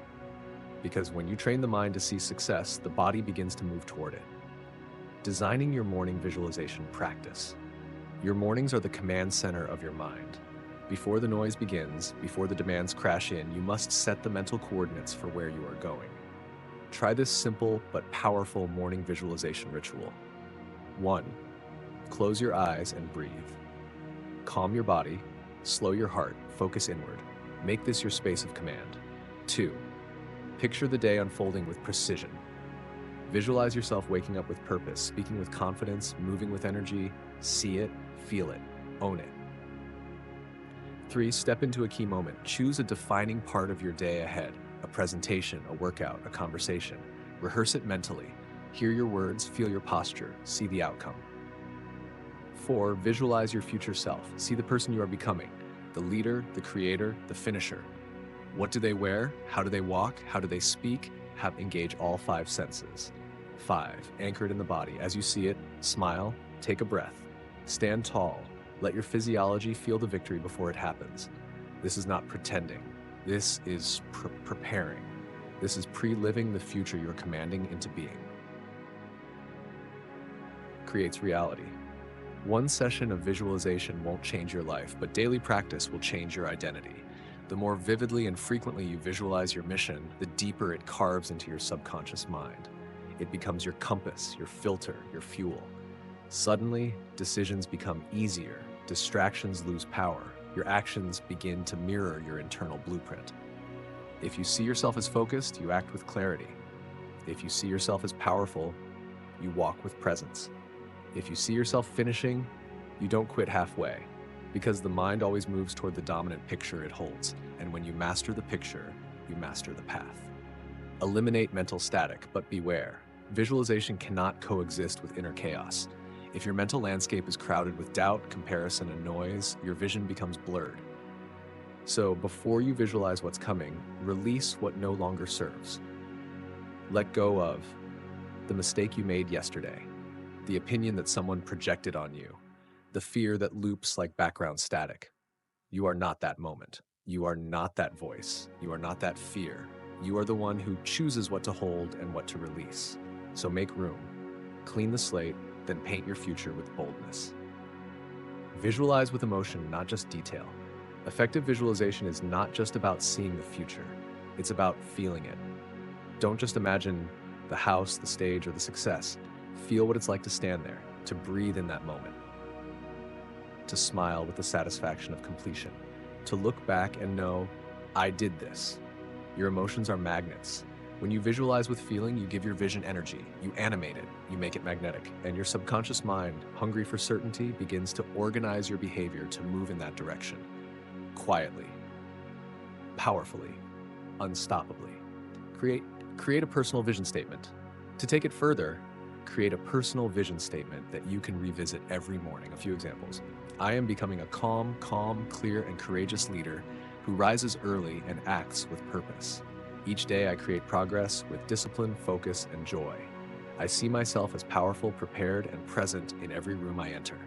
Because when you train the mind to see success, the body begins to move toward it. Designing your morning visualization practice. Your mornings are the command center of your mind. Before the noise begins, before the demands crash in, you must set the mental coordinates for where you are going. Try this simple but powerful morning visualization ritual. 1. Close your eyes and breathe. Calm your body, slow your heart, focus inward. Make this your space of command. 2. Picture the day unfolding with precision. Visualize yourself waking up with purpose, speaking with confidence, moving with energy. See it, feel it, own it. 3. Step into a key moment. Choose a defining part of your day ahead. A presentation, a workout, a conversation. Rehearse it mentally. Hear your words, feel your posture, see the outcome. 4. Visualize your future self. See the person you are becoming. The leader, the creator, the finisher. What do they wear? How do they walk? How do they speak? Engage all 5 senses. 5. Anchor it in the body. As you see it, smile, take a breath. Stand tall. Let your physiology feel the victory before it happens. This is not pretending. This is preparing. This is pre-living the future you're commanding into being. Creates reality. One session of visualization won't change your life, but daily practice will change your identity. The more vividly and frequently you visualize your mission, the deeper it carves into your subconscious mind. It becomes your compass, your filter, your fuel. Suddenly, decisions become easier, distractions lose power, your actions begin to mirror your internal blueprint. If you see yourself as focused, you act with clarity. If you see yourself as powerful, you walk with presence. If you see yourself finishing, you don't quit halfway, because the mind always moves toward the dominant picture it holds, and when you master the picture, you master the path. Eliminate mental static, but beware. Visualization cannot coexist with inner chaos. If your mental landscape is crowded with doubt, comparison, and noise, your vision becomes blurred. So before you visualize what's coming, release what no longer serves. Let go of the mistake you made yesterday, the opinion that someone projected on you, the fear that loops like background static. You are not that moment. You are not that voice. You are not that fear. You are the one who chooses what to hold and what to release. So make room, clean the slate, then paint your future with boldness. Visualize with emotion, not just detail. Effective visualization is not just about seeing the future. It's about feeling it. Don't just imagine the house, the stage, or the success. Feel what it's like to stand there, to breathe in that moment, to smile with the satisfaction of completion, to look back and know, I did this. Your emotions are magnets. When you visualize with feeling, you give your vision energy, you animate it, you make it magnetic, and your subconscious mind, hungry for certainty, begins to organize your behavior to move in that direction. Quietly, powerfully, unstoppably. Create a personal vision statement. To take it further, create a personal vision statement that you can revisit every morning. A few examples. I am becoming a calm, clear, and courageous leader who rises early and acts with purpose. Each day I create progress with discipline, focus, and joy. I see myself as powerful, prepared, and present in every room I enter.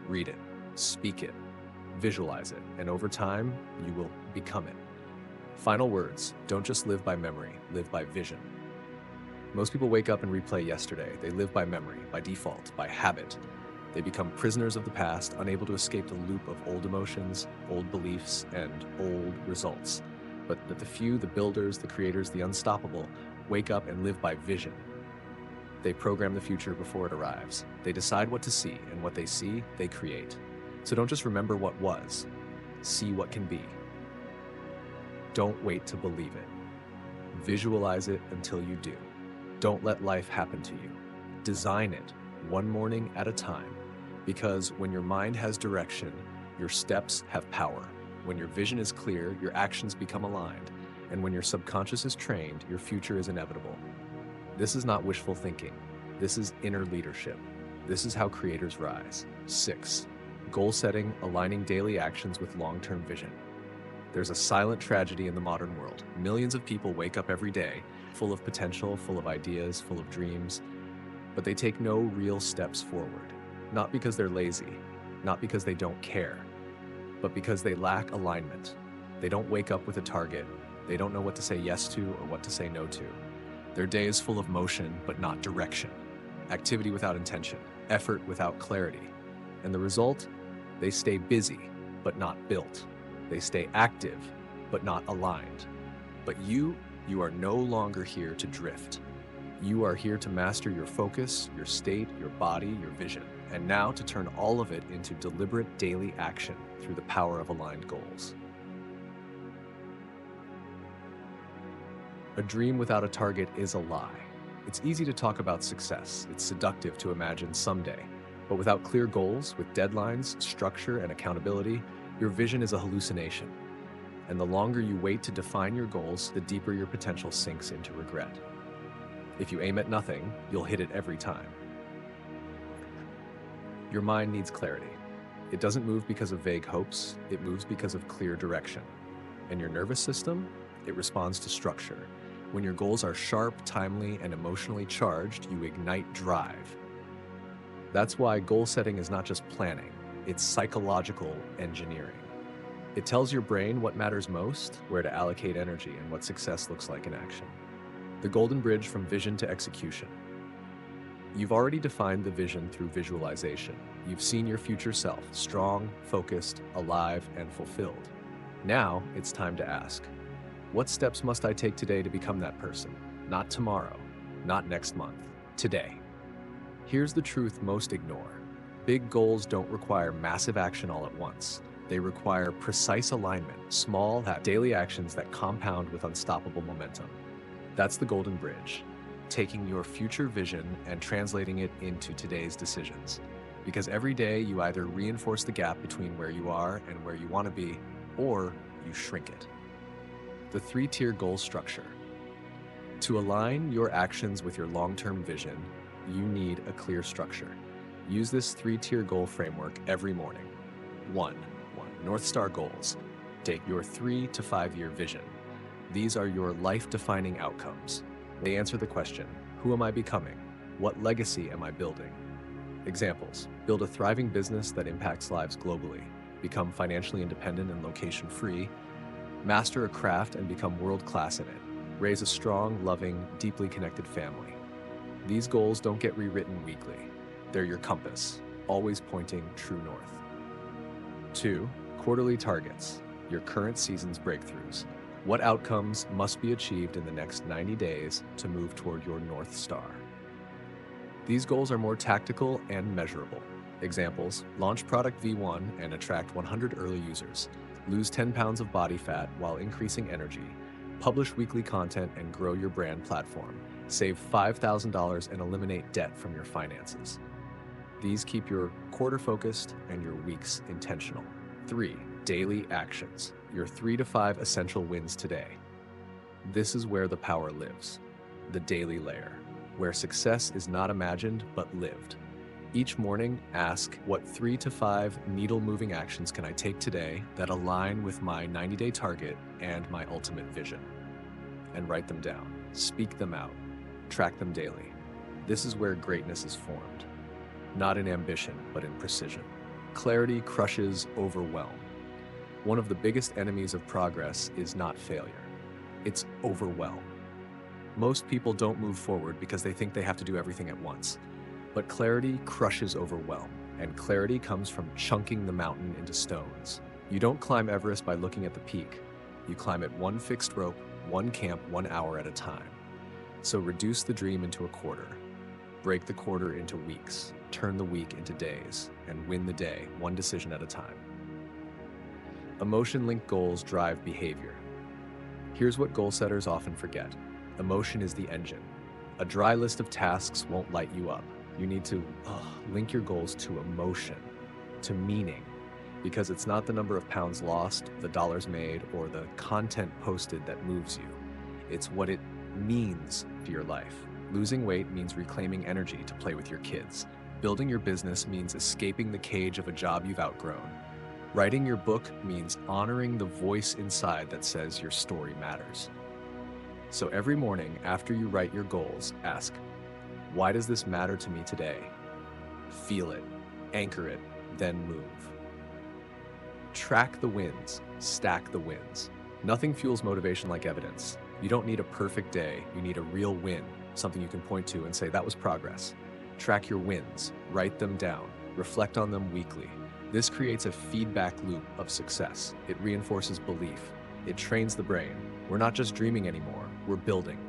Read it, speak it, visualize it, and over time, you will become it. Final words: don't just live by memory, live by vision. Most people wake up and replay yesterday. They live by memory, by default, by habit. They become prisoners of the past, unable to escape the loop of old emotions, old beliefs, and old results. But the few, the builders, the creators, the unstoppable, wake up and live by vision. They program the future before it arrives. They decide what to see, and what they see, they create. So don't just remember what was, see what can be. Don't wait to believe it. Visualize it until you do. Don't let life happen to you. Design it, one morning at a time. Because when your mind has direction, your steps have power. When your vision is clear, your actions become aligned. And when your subconscious is trained, your future is inevitable. This is not wishful thinking. This is inner leadership. This is how creators rise. 6. Goal setting, aligning daily actions with long-term vision. There's a silent tragedy in the modern world. Millions of people wake up every day, full of potential, full of ideas, full of dreams, but they take no real steps forward. Not because they're lazy, not because they don't care, but because they lack alignment. They don't wake up with a target. They don't know what to say yes to or what to say no to. Their day is full of motion, but not direction. Activity without intention, effort without clarity. And the result? They stay busy, but not built. They stay active, but not aligned. But you are no longer here to drift. You are here to master your focus, your state, your body, your vision, and now to turn all of it into deliberate daily action through the power of aligned goals. A dream without a target is a lie. It's easy to talk about success. It's seductive to imagine someday. But without clear goals, with deadlines, structure, and accountability, your vision is a hallucination. And the longer you wait to define your goals, the deeper your potential sinks into regret. If you aim at nothing, you'll hit it every time. Your mind needs clarity. It doesn't move because of vague hopes, it moves because of clear direction. And your nervous system? It responds to structure. When your goals are sharp, timely, and emotionally charged, you ignite drive. That's why goal setting is not just planning, it's psychological engineering. It tells your brain what matters most, where to allocate energy, and what success looks like in action. The golden bridge from vision to execution. You've already defined the vision through visualization. You've seen your future self, strong, focused, alive, and fulfilled. Now it's time to ask, what steps must I take today to become that person? Not tomorrow, not next month, today. Here's the truth most ignore. Big goals don't require massive action all at once. They require precise alignment, small, daily actions that compound with unstoppable momentum. That's the golden bridge, taking your future vision and translating it into today's decisions. Because every day you either reinforce the gap between where you are and where you want to be, or you shrink it. The 3-tier goal structure. To align your actions with your long-term vision, you need a clear structure. Use this 3-tier goal framework every morning. 1. North Star goals. Take your 3 to 5 year vision. These are your life-defining outcomes. They answer the question, who am I becoming? What legacy am I building? Examples: build a thriving business that impacts lives globally, become financially independent and location-free, master a craft and become world-class in it, raise a strong, loving, deeply connected family. These goals don't get rewritten weekly. They're your compass, always pointing true north. 2. Quarterly targets, your current season's breakthroughs. What outcomes must be achieved in the next 90 days to move toward your North Star? These goals are more tactical and measurable. Examples: launch product V1 and attract 100 early users, lose 10 pounds of body fat while increasing energy, Publish weekly content and grow your brand platform. Save $5,000 and eliminate debt from your finances. These keep your quarter focused and your weeks intentional. 3. Daily actions. Your 3 to 5 essential wins today. This is where the power lives. The daily layer, where success is not imagined but lived. Each morning, ask, what 3 to 5 needle-moving actions can I take today that align with my 90-day target and my ultimate vision? And write them down. Speak them out. Track them daily. This is where greatness is formed. Not in ambition, but in precision. Clarity crushes overwhelm. One of the biggest enemies of progress is not failure. It's overwhelm. Most people don't move forward because they think they have to do everything at once. But clarity crushes overwhelm, and clarity comes from chunking the mountain into stones. You don't climb Everest by looking at the peak. You climb it one fixed rope, one camp, 1 hour at a time. So reduce the dream into a quarter. Break the quarter into weeks. Turn the week into days, and win the day, one decision at a time. Emotion-linked goals drive behavior. Here's what goal setters often forget. Emotion is the engine. A dry list of tasks won't light you up. You need to link your goals to emotion, to meaning, because it's not the number of pounds lost, the dollars made, or the content posted that moves you. It's what it means for your life. Losing weight means reclaiming energy to play with your kids. Building your business means escaping the cage of a job you've outgrown. Writing your book means honoring the voice inside that says your story matters. So every morning after you write your goals, ask, why does this matter to me today? Feel it, anchor it, then move. Track the wins, stack the wins. Nothing fuels motivation like evidence. You don't need a perfect day, you need a real win, something you can point to and say, that was progress. Track your wins, write them down, reflect on them weekly. This creates a feedback loop of success. It reinforces belief. It trains the brain. We're not just dreaming anymore, we're building.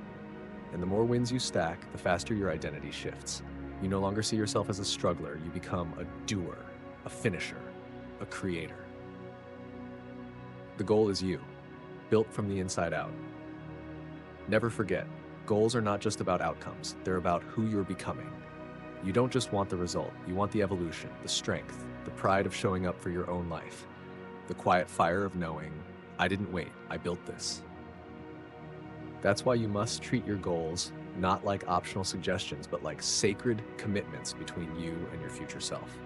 And the more wins you stack, the faster your identity shifts. You no longer see yourself as a struggler, you become a doer, a finisher, a creator. The goal is you, built from the inside out. Never forget, goals are not just about outcomes, they're about who you're becoming. You don't just want the result, you want the evolution, the strength, the pride of showing up for your own life, the quiet fire of knowing, I didn't wait, I built this. That's why you must treat your goals not like optional suggestions, but like sacred commitments between you and your future self.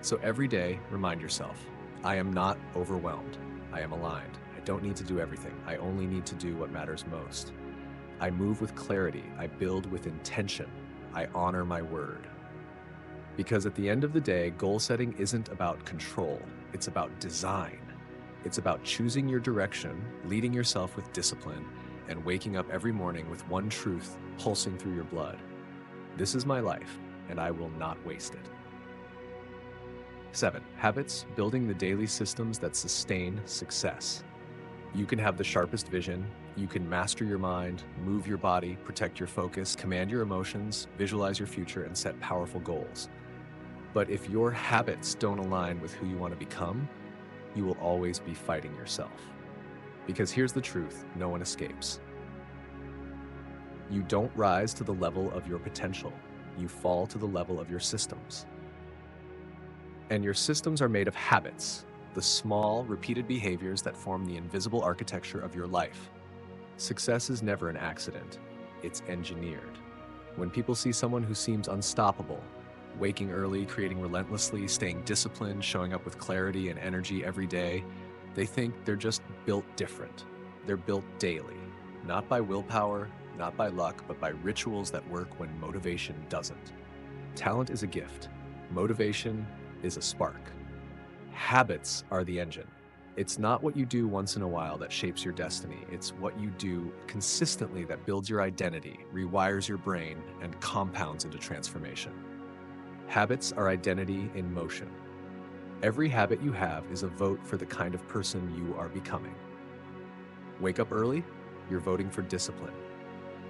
So every day, remind yourself, I am not overwhelmed, I am aligned. I don't need to do everything, I only need to do what matters most. I move with clarity, I build with intention, I honor my word. Because at the end of the day, goal setting isn't about control, it's about design. It's about choosing your direction, leading yourself with discipline, and waking up every morning with one truth pulsing through your blood. This is my life, and I will not waste it. 7. Habits, building the daily systems that sustain success. You can have the sharpest vision, you can master your mind, move your body, protect your focus, command your emotions, visualize your future, and set powerful goals. But if your habits don't align with who you want to become, you will always be fighting yourself. Because here's the truth, no one escapes. You don't rise to the level of your potential, you fall to the level of your systems. And your systems are made of habits, the small, repeated behaviors that form the invisible architecture of your life. Success is never an accident, it's engineered. When people see someone who seems unstoppable, waking early, creating relentlessly, staying disciplined, showing up with clarity and energy every day, they think they're just built different. They're built daily, not by willpower, not by luck, but by rituals that work when motivation doesn't. Talent is a gift. Motivation is a spark. Habits are the engine. It's not what you do once in a while that shapes your destiny. It's what you do consistently that builds your identity, rewires your brain, and compounds into transformation. Habits are identity in motion. Every habit you have is a vote for the kind of person you are becoming. Wake up early, you're voting for discipline.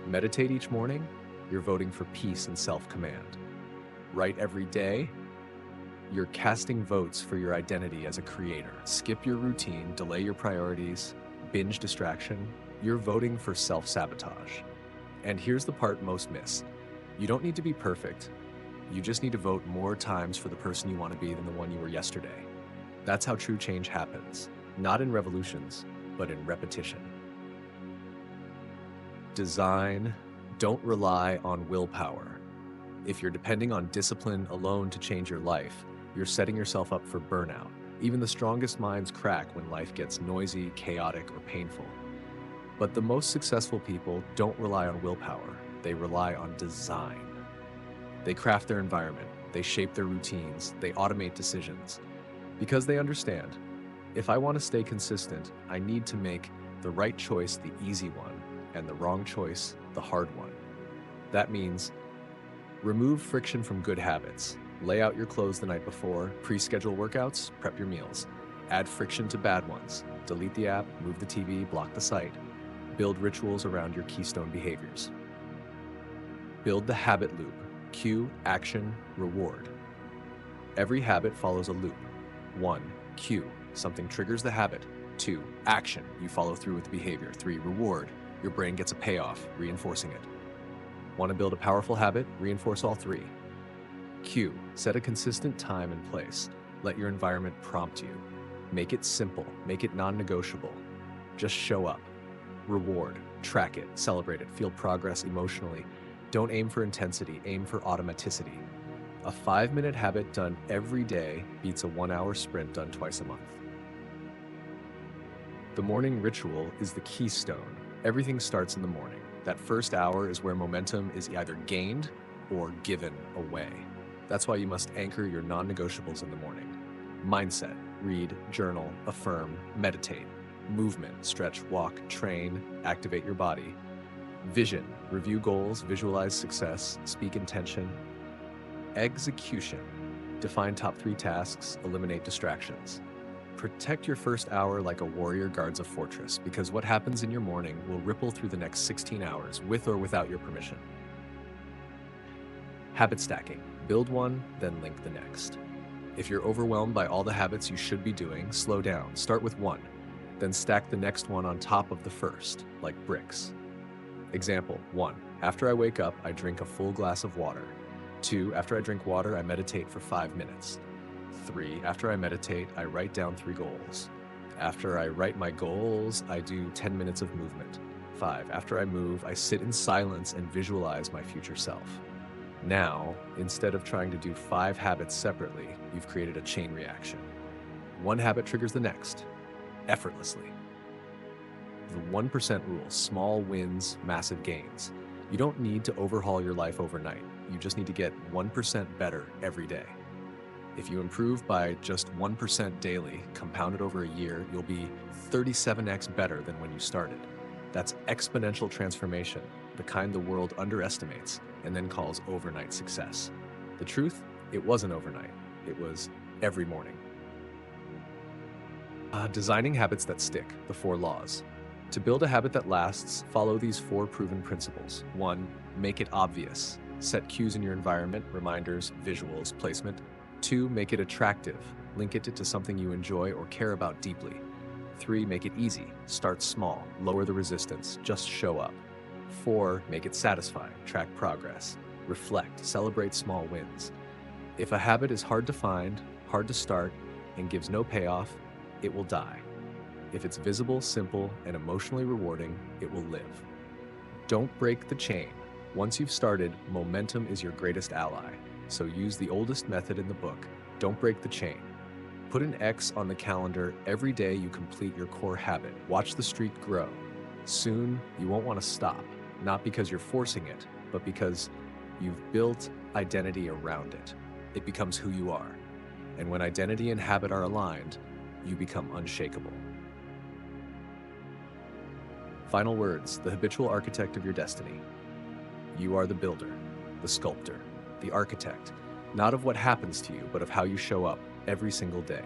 Meditate each morning, you're voting for peace and self-command. Write every day, you're casting votes for your identity as a creator. Skip your routine, delay your priorities, binge distraction, you're voting for self-sabotage. And here's the part most miss. You don't need to be perfect. You just need to vote more times for the person you want to be than the one you were yesterday. That's how true change happens, not in revolutions, but in repetition. Design, don't rely on willpower. If you're depending on discipline alone to change your life, you're setting yourself up for burnout. Even the strongest minds crack when life gets noisy, chaotic, or painful. But the most successful people don't rely on willpower. They rely on design. They craft their environment, they shape their routines, they automate decisions. Because they understand, if I want to stay consistent, I need to make the right choice the easy one, and the wrong choice the hard one. That means remove friction from good habits. Lay out your clothes the night before, pre-schedule workouts, prep your meals. Add friction to bad ones. Delete the app, move the TV, block the site. Build rituals around your keystone behaviors. Build the habit loop. Cue, action, reward. Every habit follows a loop. 1. Cue. Something triggers the habit. 2. Action. You follow through with the behavior. 3. Reward. Your brain gets a payoff, reinforcing it. Want to build a powerful habit? Reinforce all 3. Cue. Set a consistent time and place. Let your environment prompt you. Make it simple. Make it non-negotiable. Just show up. Reward. Track it. Celebrate it. Feel progress emotionally. Don't aim for intensity. Aim for automaticity. A 5-minute habit done every day beats a 1-hour sprint done twice a month. The morning ritual is the keystone. Everything starts in the morning. That first hour is where momentum is either gained or given away. That's why you must anchor your non-negotiables in the morning. Mindset, read, journal, affirm, meditate. Movement, stretch, walk, train, activate your body. Vision, review goals, visualize success, speak intention. Execution, define top 3 tasks, eliminate distractions. Protect your first hour like a warrior guards a fortress, because what happens in your morning will ripple through the next 16 hours, with or without your permission. Habit stacking. Build one, then link the next. If you're overwhelmed by all the habits you should be doing, slow down. Start with one, then stack the next one on top of the first, like bricks. Example 1. After I wake up, I drink a full glass of water. 2. After I drink water, I meditate for 5 minutes. 3. After I meditate, I write down 3 goals. After I write my goals, I do 10 minutes of movement. 5. After I move, I sit in silence and visualize my future self. Now, instead of trying to do 5 habits separately, you've created a chain reaction. One habit triggers the next, effortlessly. The 1% rule, small wins, massive gains. You don't need to overhaul your life overnight. You just need to get 1% better every day. If you improve by just 1% daily, compounded over a year, you'll be 37x better than when you started. That's exponential transformation, the kind the world underestimates and then calls overnight success. The truth, it wasn't overnight. It was every morning. Designing habits that stick, the 4 laws. To build a habit that lasts, follow these 4 proven principles. 1. Make it obvious. Set cues in your environment, reminders, visuals, placement. 2. Make it attractive. Link it to something you enjoy or care about deeply. 3. Make it easy. Start small. Lower the resistance. Just show up. 4. Make it satisfying. Track progress. Reflect. Celebrate small wins. If a habit is hard to find, hard to start, and gives no payoff, it will die. If it's visible, simple, and emotionally rewarding, it will live. Don't break the chain. Once you've started, momentum is your greatest ally. So use the oldest method in the book. Don't break the chain. Put an X on the calendar every day you complete your core habit. Watch the streak grow. Soon, you won't want to stop. Not because you're forcing it, but because you've built identity around it. It becomes who you are. And when identity and habit are aligned, you become unshakable. Final words, the habitual architect of your destiny. You are the builder, the sculptor, the architect, not of what happens to you, but of how you show up every single day.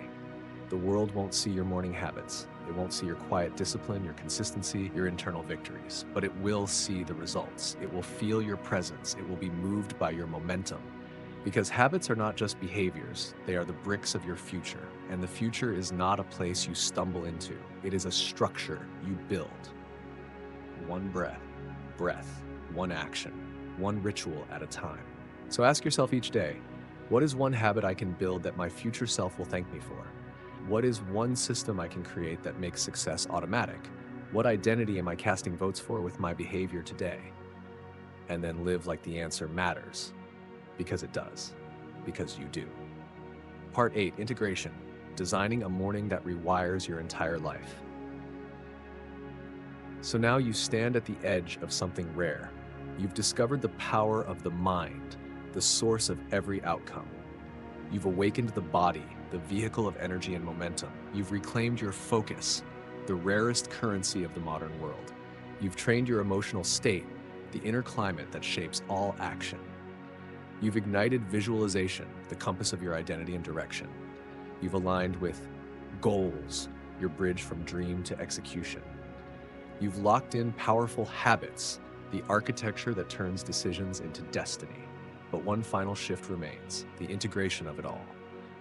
The world won't see your morning habits. It won't see your quiet discipline, your consistency, your internal victories, but it will see the results. It will feel your presence. It will be moved by your momentum. Because habits are not just behaviors, they are the bricks of your future. And the future is not a place you stumble into. It is a structure you build. one breath, one action, one ritual at a time. So ask yourself each day, what is one habit I can build that my future self will thank me for? What is one system I can create that makes success automatic? What identity am I casting votes for with my behavior today? And then live like the answer matters, because it does, because you do. Part 8, Integration, designing a morning that rewires your entire life. So now you stand at the edge of something rare. You've discovered the power of the mind, the source of every outcome. You've awakened the body, the vehicle of energy and momentum. You've reclaimed your focus, the rarest currency of the modern world. You've trained your emotional state, the inner climate that shapes all action. You've ignited visualization, the compass of your identity and direction. You've aligned with goals, your bridge from dream to execution. You've locked in powerful habits, the architecture that turns decisions into destiny. But one final shift remains, the integration of it all.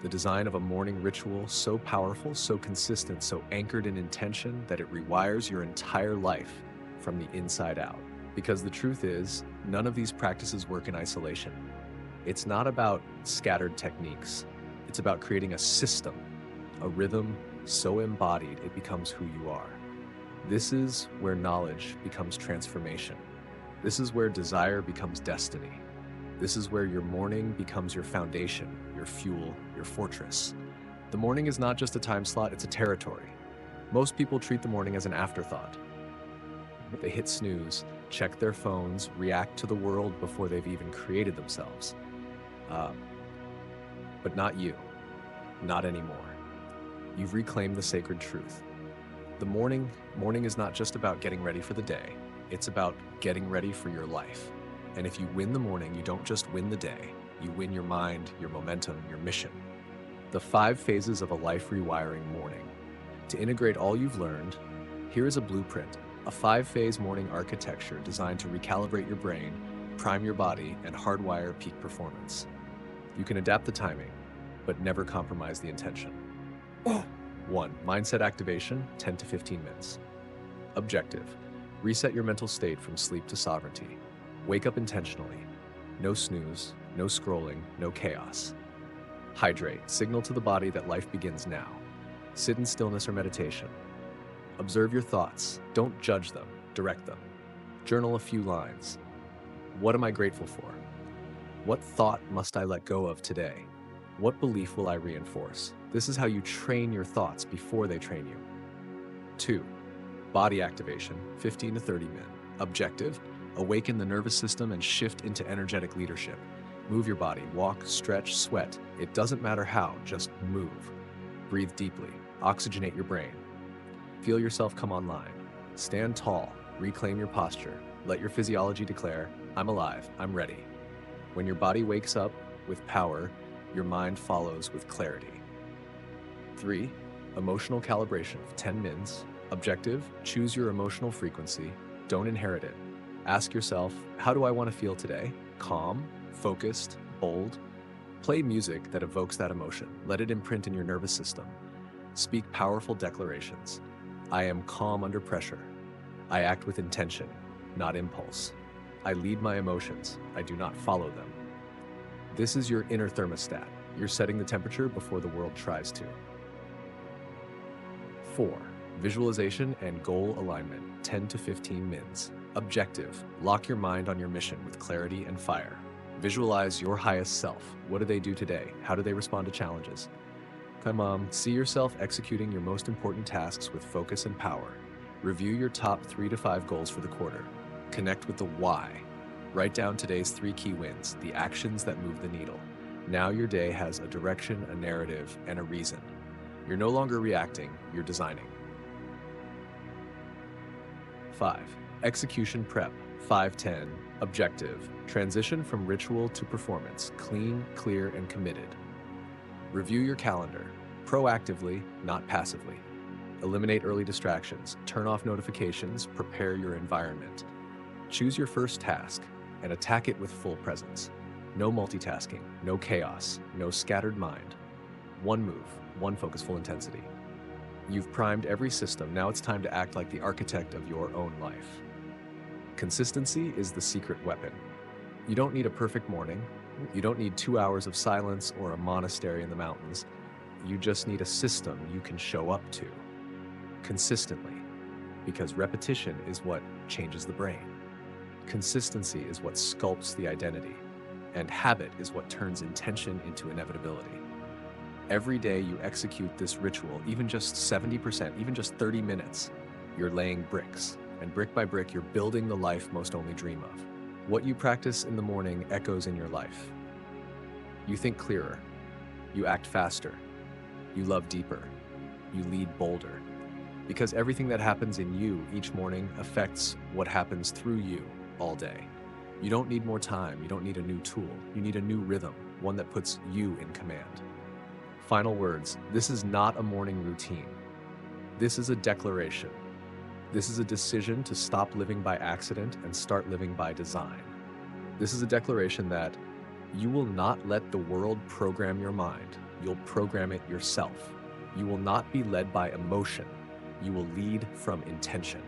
The design of a morning ritual so powerful, so consistent, so anchored in intention that it rewires your entire life from the inside out. Because the truth is, none of these practices work in isolation. It's not about scattered techniques. It's about creating a system, a rhythm so embodied it becomes who you are. This is where knowledge becomes transformation. This is where desire becomes destiny. This is where your morning becomes your foundation, your fuel, your fortress. The morning is not just a time slot, it's a territory. Most people treat the morning as an afterthought. They hit snooze, check their phones, react to the world before they've even created themselves. But not you. Not anymore. You've reclaimed the sacred truth. The morning is not just about getting ready for the day. It's about getting ready for your life. And if you win the morning, you don't just win the day. You win your mind, your momentum, your mission. The 5 phases of a life rewiring morning. To integrate all you've learned, here is a blueprint, a 5-phase morning architecture designed to recalibrate your brain, prime your body, and hardwire peak performance. You can adapt the timing, but never compromise the intention. 1. Mindset activation, 10 to 15 minutes. Objective. Reset your mental state from sleep to sovereignty. Wake up intentionally. No snooze, no scrolling, no chaos. Hydrate. Signal to the body that life begins now. Sit in stillness or meditation. Observe your thoughts. Don't judge them, direct them. Journal a few lines. What am I grateful for? What thought must I let go of today? What belief will I reinforce? This is how you train your thoughts before they train you. 2. Body activation, 15 to 30 minutes. Objective, awaken the nervous system and shift into energetic leadership. Move your body, walk, stretch, sweat. It doesn't matter how, just move. Breathe deeply, oxygenate your brain. Feel yourself come online. Stand tall, reclaim your posture. Let your physiology declare, I'm alive, I'm ready. When your body wakes up with power, your mind follows with clarity. 3. Emotional calibration, 10 mins. Objective, choose your emotional frequency. Don't inherit it. Ask yourself, how do I want to feel today? Calm, focused, bold. Play music that evokes that emotion. Let it imprint in your nervous system. Speak powerful declarations. I am calm under pressure. I act with intention, not impulse. I lead my emotions. I do not follow them. This is your inner thermostat. You're setting the temperature before the world tries to. 4. Visualization and goal alignment, 10 to 15 mins. Objective, lock your mind on your mission with clarity and fire. Visualize your highest self. What do they do today? How do they respond to challenges? See yourself executing your most important tasks with focus and power. Review your top 3 to 5 goals for the quarter. Connect with the why. Write down today's 3 key wins, the actions that move the needle. Now your day has a direction, a narrative, and a reason. You're no longer reacting, you're designing. 5. Execution prep, 5-10. Objective, transition from ritual to performance, clean, clear, and committed. Review your calendar, proactively, not passively. Eliminate early distractions, turn off notifications, prepare your environment. Choose your first task and attack it with full presence. No multitasking, no chaos, no scattered mind. One move, one focusful intensity. You've primed every system, now it's time to act like the architect of your own life. Consistency is the secret weapon. You don't need a perfect morning. You don't need 2 hours of silence or a monastery in the mountains. You just need a system you can show up to consistently, because repetition is what changes the brain. Consistency is what sculpts the identity, and habit is what turns intention into inevitability. Every day you execute this ritual, even just 70%, even just 30 minutes, you're laying bricks, and brick by brick, you're building the life most only dream of. What you practice in the morning echoes in your life. You think clearer, you act faster, you love deeper, you lead bolder, because everything that happens in you each morning affects what happens through you all day. You don't need more time, you don't need a new tool, you need a new rhythm, one that puts you in command. Final words, this is not a morning routine. This is a declaration. This is a decision to stop living by accident and start living by design. This is a declaration that you will not let the world program your mind. You'll program it yourself. You will not be led by emotion. You will lead from intention.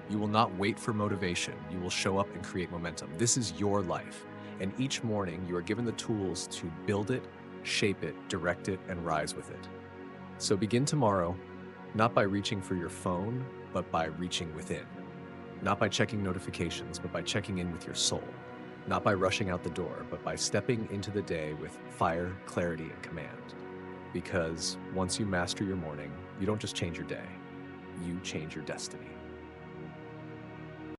You will not wait for motivation. You will show up and create momentum. This is your life. And each morning you are given the tools to build it, shape it, direct it, and rise with it. So begin tomorrow, not by reaching for your phone, but by reaching within. Not by checking notifications, but by checking in with your soul. Not by rushing out the door, but by stepping into the day with fire, clarity, and command. Because once you master your morning, you don't just change your day, you change your destiny.